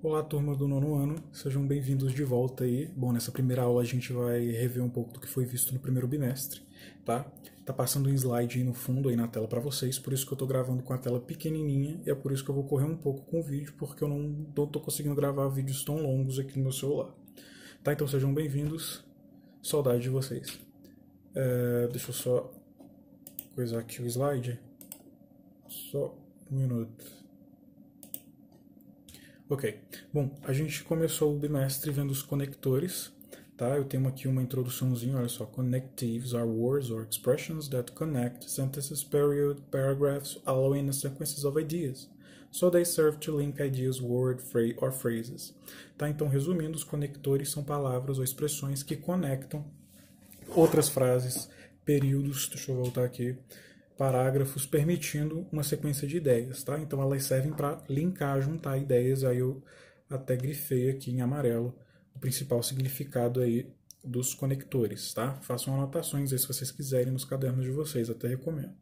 Olá, turma do nono ano, sejam bem-vindos de volta aí. Bom, nessa primeira aula a gente vai rever um pouco do que foi visto no primeiro bimestre, tá? Tá passando um slide aí no fundo, aí na tela para vocês, por isso que eu tô gravando com a tela pequenininha e é por isso que eu vou correr um pouco com o vídeo, porque eu não tô conseguindo gravar vídeos tão longos aqui no meu celular. Tá, então sejam bem-vindos, saudade de vocês. Deixa eu só coisar aqui o slide, só um minuto. Ok, bom, a gente começou o bimestre vendo os conectores, tá? Eu tenho aqui uma introduçãozinha, olha só. Connectives are words or expressions that connect sentences, period, paragraphs, allowing sequences of ideas. So they serve to link ideas, word, phrase or phrases. Tá? Então, resumindo, os conectores são palavras ou expressões que conectam outras frases, períodos, deixa eu voltar aqui, parágrafos, permitindo uma sequência de ideias, tá? Então elas servem para linkar, juntar ideias, aí eu até grifei aqui em amarelo o principal significado aí dos conectores, tá? Façam anotações aí se vocês quiserem nos cadernos de vocês, até recomendo.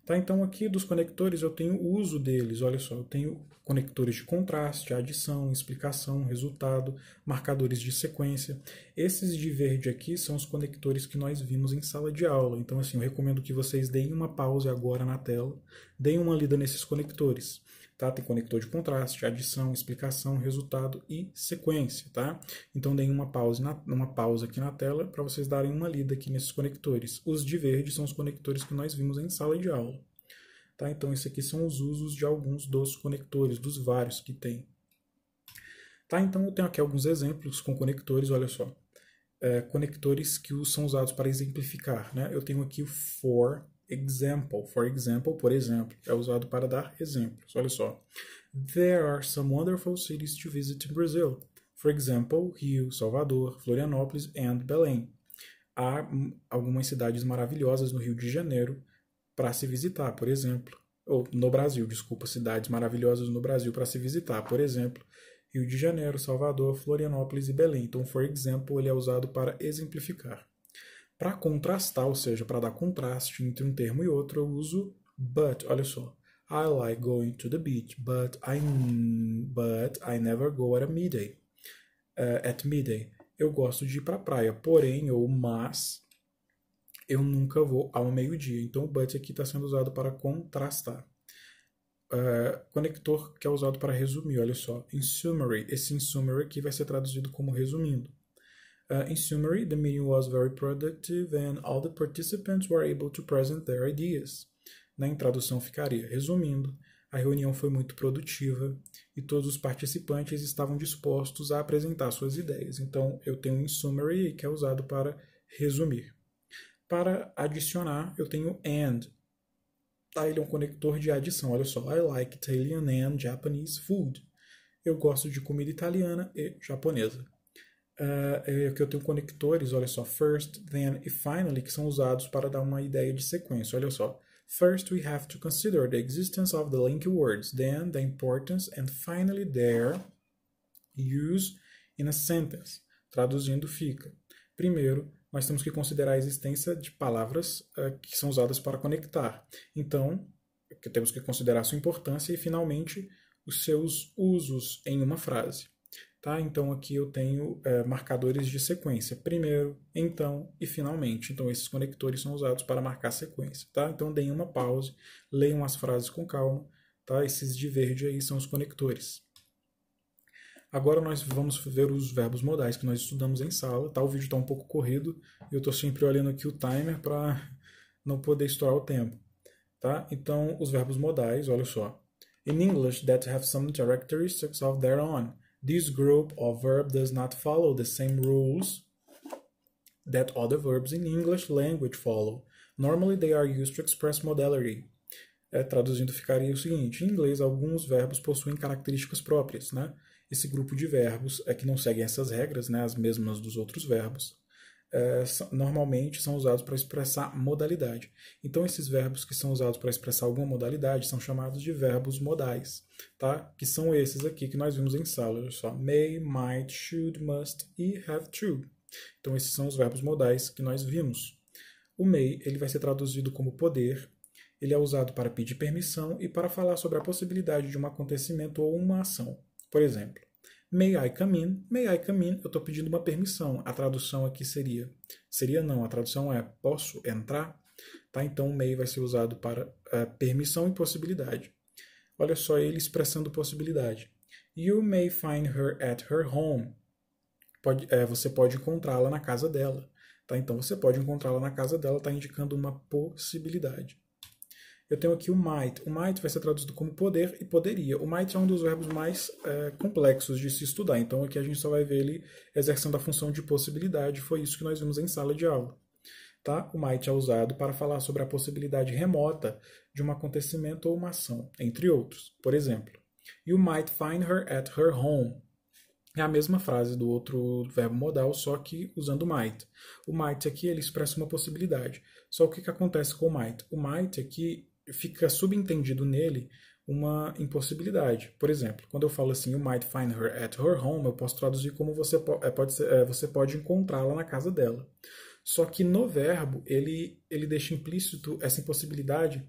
Tá, então aqui dos conectores eu tenho o uso deles, olha só, eu tenho conectores de contraste, adição, explicação, resultado, marcadores de sequência. Esses de verde aqui são os conectores que nós vimos em sala de aula, então assim, eu recomendo que vocês deem uma pausa agora na tela, deem uma lida nesses conectores. Tá? Tem conector de contraste, adição, explicação, resultado e sequência, tá? Então deem uma pausa aqui na tela para vocês darem uma lida aqui nesses conectores. Os de verde são os conectores que nós vimos em sala de aula. Tá? Então esses aqui são os usos de alguns dos conectores, dos vários que tem. Tá? Então eu tenho aqui alguns exemplos com conectores, olha só. Conectores que são usados para exemplificar, né? Eu tenho aqui o for example, por exemplo, é usado para dar exemplos. Olha só. There are some wonderful cities to visit in Brazil. For example, Rio, Salvador, Florianópolis and Belém. Há algumas cidades maravilhosas no Rio de Janeiro para se visitar, por exemplo. Ou no Brasil, desculpa, cidades maravilhosas no Brasil para se visitar, por exemplo. Rio de Janeiro, Salvador, Florianópolis e Belém. Então, for example, ele é usado para exemplificar. Para contrastar, ou seja, para dar contraste entre um termo e outro, eu uso but. Olha só. I like going to the beach, but I never go at midday. At midday. Eu gosto de ir para a praia, porém, ou mas, eu nunca vou ao meio-dia. Então, o but aqui está sendo usado para contrastar. Conector que é usado para resumir, olha só. In summary, esse in summary aqui vai ser traduzido como resumindo. In summary, the meeting was very productive and all the participants were able to present their ideas. Na tradução ficaria, resumindo, a reunião foi muito produtiva e todos os participantes estavam dispostos a apresentar suas ideias. Então, eu tenho in summary que é usado para resumir. Para adicionar, eu tenho and. Tá, ele é um conector de adição. Olha só, I like Italian and Japanese food. Eu gosto de comida italiana e japonesa. Aqui eu tenho conectores, olha só, first, then e finally, que são usados para dar uma ideia de sequência. Olha só, first we have to consider the existence of the link words, then the importance, and finally their use in a sentence. Traduzindo fica, primeiro, nós temos que considerar a existência de palavras que são usadas para conectar. Então, temos que considerar a sua importância e, finalmente, os seus usos em uma frase. Tá? Então aqui eu tenho marcadores de sequência. Primeiro, então e finalmente. Então esses conectores são usados para marcar sequência. Tá? Então deem uma pausa, leiam as frases com calma. Tá? Esses de verde aí são os conectores. Agora nós vamos ver os verbos modais que nós estudamos em sala. Tá? O vídeo está um pouco corrido e eu estou sempre olhando aqui o timer para não poder estourar o tempo. Tá? Então os verbos modais, olha só. In English that have some characteristics of their own. This group of verb does not follow the same rules that other verbs in English language follow. Normally they are used to express modality. Traduzindo ficaria o seguinte, em inglês alguns verbos possuem características próprias, né? Esse grupo de verbos que não seguem essas regras, né, as mesmas dos outros verbos, normalmente são usados para expressar modalidade. Então, esses verbos que são usados para expressar alguma modalidade são chamados de verbos modais, tá? Que são esses aqui que nós vimos em sala. Olha só, may, might, should, must e have to. Então, esses são os verbos modais que nós vimos. O may ele vai ser traduzido como poder. Ele é usado para pedir permissão e para falar sobre a possibilidade de um acontecimento ou uma ação. Por exemplo, May I come in? May I come in? Eu estou pedindo uma permissão. A tradução aqui seria não, a tradução é posso entrar? Tá? Então, may vai ser usado para permissão e possibilidade. Olha só ele expressando possibilidade. You may find her at her home. Você pode encontrá-la na casa dela. Tá? Então, você pode encontrá-la na casa dela, está indicando uma possibilidade. Eu tenho aqui o might. O might vai ser traduzido como poder e poderia. O might é um dos verbos mais complexos de se estudar. Então, aqui a gente só vai ver ele exercendo a função de possibilidade. Foi isso que nós vimos em sala de aula. Tá? O might é usado para falar sobre a possibilidade remota de um acontecimento ou uma ação, entre outros. Por exemplo, you might find her at her home. É a mesma frase do outro verbo modal, só que usando might. O might aqui ele expressa uma possibilidade. Só o que acontece com o might? O might aqui fica subentendido nele uma impossibilidade. Por exemplo, quando eu falo assim, you might find her at her home, eu posso traduzir como você pode encontrá-la na casa dela. Só que no verbo, ele deixa implícito essa impossibilidade,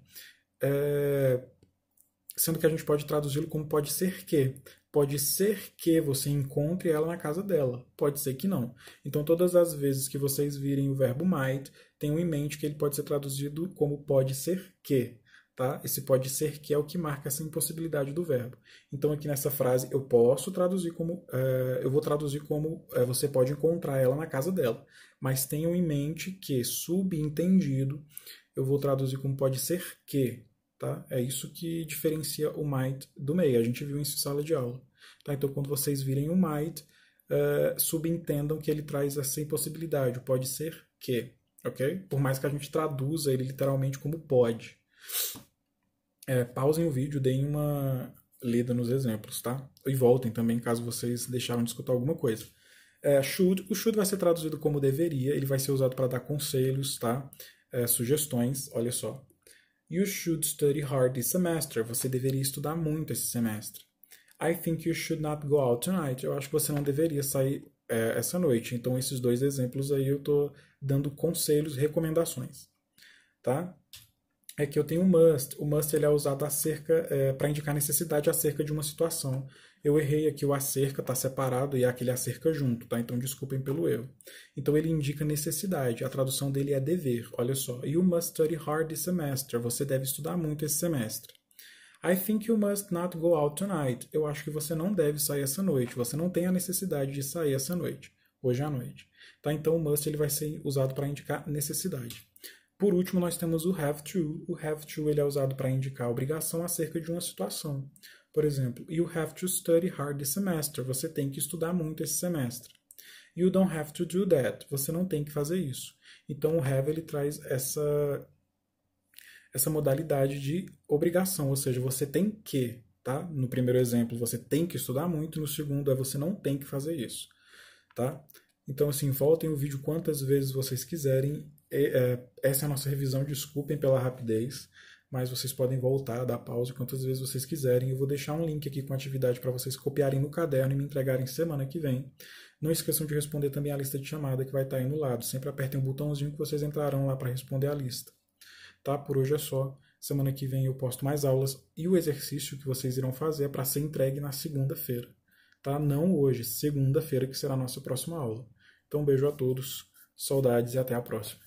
sendo que a gente pode traduzi-lo como pode ser que. Pode ser que você encontre ela na casa dela. Pode ser que não. Então, todas as vezes que vocês virem o verbo might, tenham em mente que ele pode ser traduzido como pode ser que. Tá? Esse pode ser que é o que marca essa impossibilidade do verbo. Então, aqui nessa frase, eu posso traduzir como... eu vou traduzir como você pode encontrar ela na casa dela. Mas tenham em mente que, subentendido, eu vou traduzir como pode ser que. Tá? É isso que diferencia o might do may. A gente viu isso em sala de aula. Tá? Então, quando vocês virem o might, subentendam que ele traz essa impossibilidade. Pode ser que. Okay? Por mais que a gente traduza ele literalmente como pode. Pausem o vídeo, deem uma lida nos exemplos. Tá? E voltem também, caso vocês deixaram de escutar alguma coisa. Should. O should vai ser traduzido como deveria. Ele vai ser usado para dar conselhos, tá? Sugestões. Olha só. You should study hard this semester. Você deveria estudar muito esse semestre. I think you should not go out tonight. Eu acho que você não deveria sair essa noite. Então, esses dois exemplos aí eu estou dando conselhos, recomendações. Tá? Aqui eu tenho o must. O must ele é usado para indicar necessidade acerca de uma situação. Eu errei aqui, o acerca está separado e é aquele acerca junto, tá? Então desculpem pelo erro. Então ele indica necessidade, a tradução dele é dever, olha só. You must study hard this semester, você deve estudar muito esse semestre. I think you must not go out tonight, eu acho que você não deve sair essa noite, você não tem a necessidade de sair essa noite, hoje à noite. Tá? Então o must ele vai ser usado para indicar necessidade. Por último, nós temos o have to. O have to ele é usado para indicar a obrigação acerca de uma situação. Por exemplo, you have to study hard this semester. Você tem que estudar muito esse semestre. You don't have to do that. Você não tem que fazer isso. Então, o have ele traz essa modalidade de obrigação, ou seja, você tem que, tá? No primeiro exemplo, você tem que estudar muito. No segundo, você não tem que fazer isso, tá? Então, assim, voltem o vídeo quantas vezes vocês quiserem. Essa é a nossa revisão, desculpem pela rapidez, mas vocês podem voltar, dar pausa quantas vezes vocês quiserem. Eu vou deixar um link aqui com a atividade para vocês copiarem no caderno e me entregarem semana que vem. Não esqueçam de responder também a lista de chamada que vai estar aí no lado. Sempre apertem o botãozinho que vocês entrarão lá para responder a lista. Tá? Por hoje é só. Semana que vem eu posto mais aulas e o exercício que vocês irão fazer é para ser entregue na segunda-feira. Tá? Não hoje, segunda-feira que será a nossa próxima aula. Então, um beijo a todos, saudades e até a próxima.